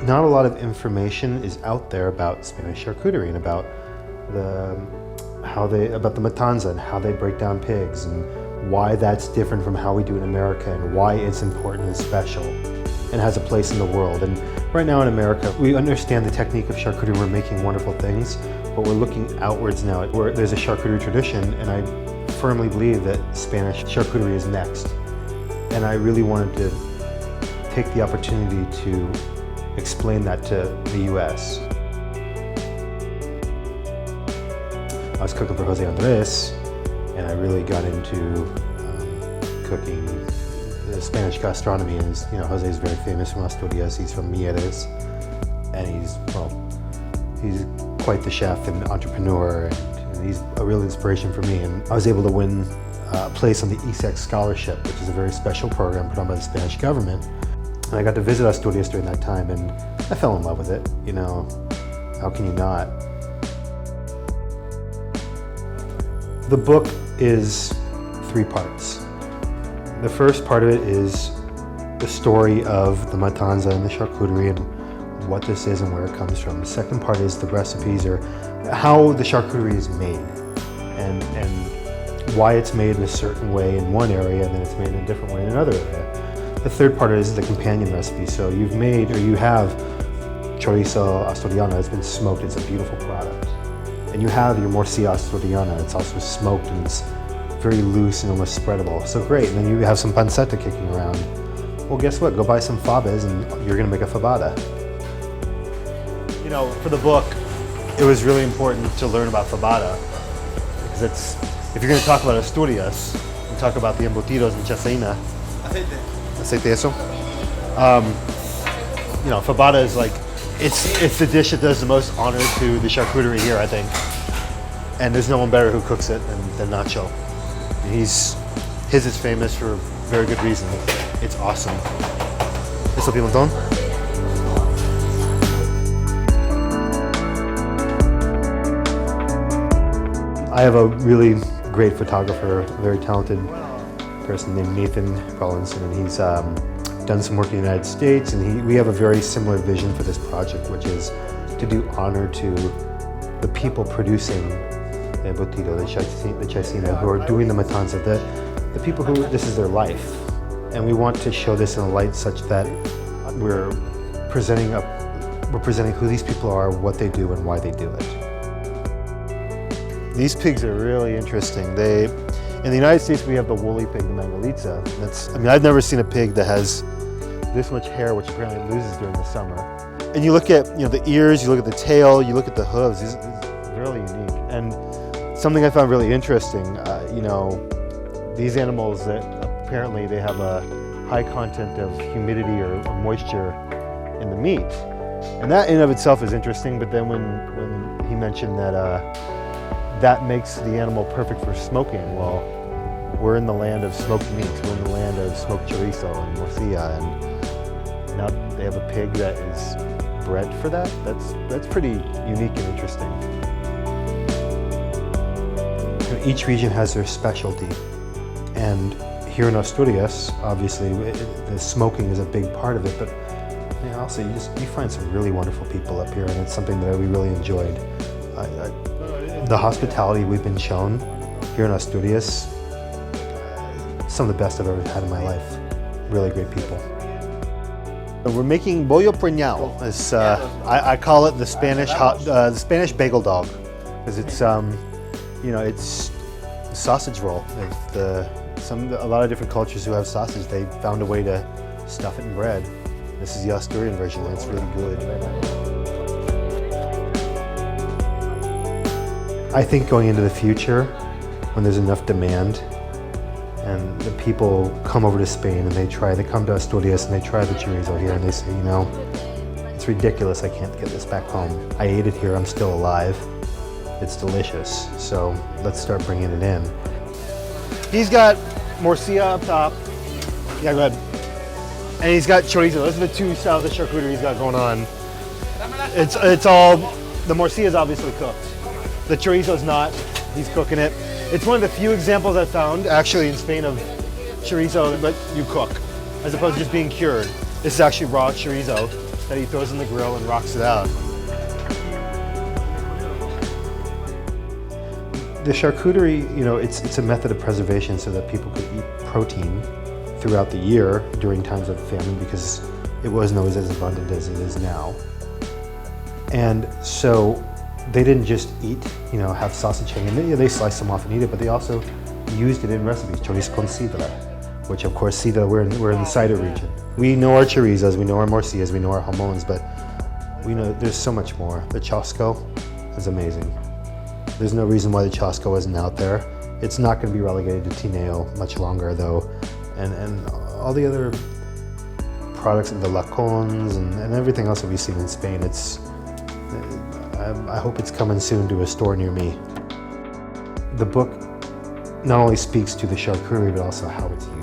not a lot of information is out there about Spanish charcuterie and about the matanza and how they break down pigs and why that's different from how we do it in America and why it's important and special and has a place in the world. And right now in America, we understand the technique of charcuterie. We're making wonderful things, but we're looking outwards now where there's a charcuterie tradition, and I firmly believe that Spanish charcuterie is next. And I really wanted to take the opportunity to explain that to the US. I was cooking for Jose Andres, and I really got into cooking the Spanish gastronomy. And Jose is very famous from Asturias. He's from Mieres, and he's quite the chef and entrepreneur, and he's a real inspiration for me. And I was able to win a place on the ESEC scholarship, which is a very special program put on by the Spanish government. And I got to visit Asturias during that time, and I fell in love with it. How can you not? The book is 3 parts. The first part of it is the story of the matanza and the charcuterie and what this is and where it comes from. The second part is the recipes, or how the charcuterie is made and why it's made in a certain way in one area and then it's made in a different way in another area. The third part is the companion recipe. So you have chorizo asturiana. It's been smoked. It's a beautiful product. And you have your morcilla asturiana. It's also smoked and it's very loose and almost spreadable. So great. And then you have some pancetta kicking around. Well, guess what? Go buy some fabas and you're going to make a fabada. For the book, it was really important to learn about fabada because if you're going to talk about Asturias and talk about the embutidos and chaseina. Aceite eso. Fabada is it's the dish that does the most honor to the charcuterie here, I think. And there's no one better who cooks it than Nacho. His is famous for very good reason. It's awesome. ¿Listo, pimentón? I have a really great photographer, a very talented person named Nathan Rollinson, and he's done some work in the United States, and we have a very similar vision for this project, which is to do honor to the people producing the embutido, the chaseina, who are doing the matanza, the people who this is their life. And we want to show this in a light such that we're presenting who these people are, what they do, and why they do it. These pigs are really interesting. In the United States, we have the woolly pig, the mangalitza. I've never seen a pig that has this much hair, which apparently it loses during the summer. And you look at the ears, you look at the tail, you look at the hooves. It's really unique. And something I found really interesting, these animals that apparently they have a high content of humidity or moisture in the meat. And that in and of itself is interesting, but then when he mentioned that makes the animal perfect for smoking, well, we're in the land of smoked meats. We're in the land of smoked chorizo and morcilla, and now they have a pig that is bred for that. That's pretty unique and interesting. Each region has their specialty, and here in Asturias, obviously, the smoking is a big part of it, but also you find some really wonderful people up here, and it's something that we really enjoyed. The hospitality we've been shown here in Asturias, some of the best I've ever had in my life. Really great people. We're making bollo preñado. I call it the Spanish bagel dog, because it's it's a sausage roll. A lot of different cultures who have sausage, they found a way to stuff it in bread. This is the Asturian version, and it's really good. I think going into the future, when there's enough demand and the people come over to Spain and they come to Asturias and they try the chorizo here and they say, it's ridiculous, I can't get this back home. I ate it here, I'm still alive. It's delicious, so let's start bringing it in. He's got morcilla up top. Yeah, go ahead. And he's got chorizo. Those are the two styles of charcuterie he's got going on. It's all, the morcilla is obviously cooked. The chorizo's not, he's cooking it. It's one of the few examples I've found actually in Spain of chorizo that you cook, as opposed to just being cured. This is actually raw chorizo. that he throws in the grill and rocks it out. The charcuterie, you know, it's a method of preservation so that people could eat protein throughout the year during times of famine, because it wasn't always as abundant as it is now. And so they didn't just eat, you know, have sausage hanging. They sliced them off and eat it, but they also used it in recipes. Chorizo con cider, which of course cider, we're in the cider region. We know our chorizos, we know our morcillas, we know our jamons, but we know there's so much more. The chosco is amazing. There's no reason why the chosco isn't out there. It's not going to be relegated to tineo much longer though. And all the other products, the lacons and everything else that we've seen in Spain, I hope it's coming soon to a store near me. The book not only speaks to the charcuterie, but also how it's used.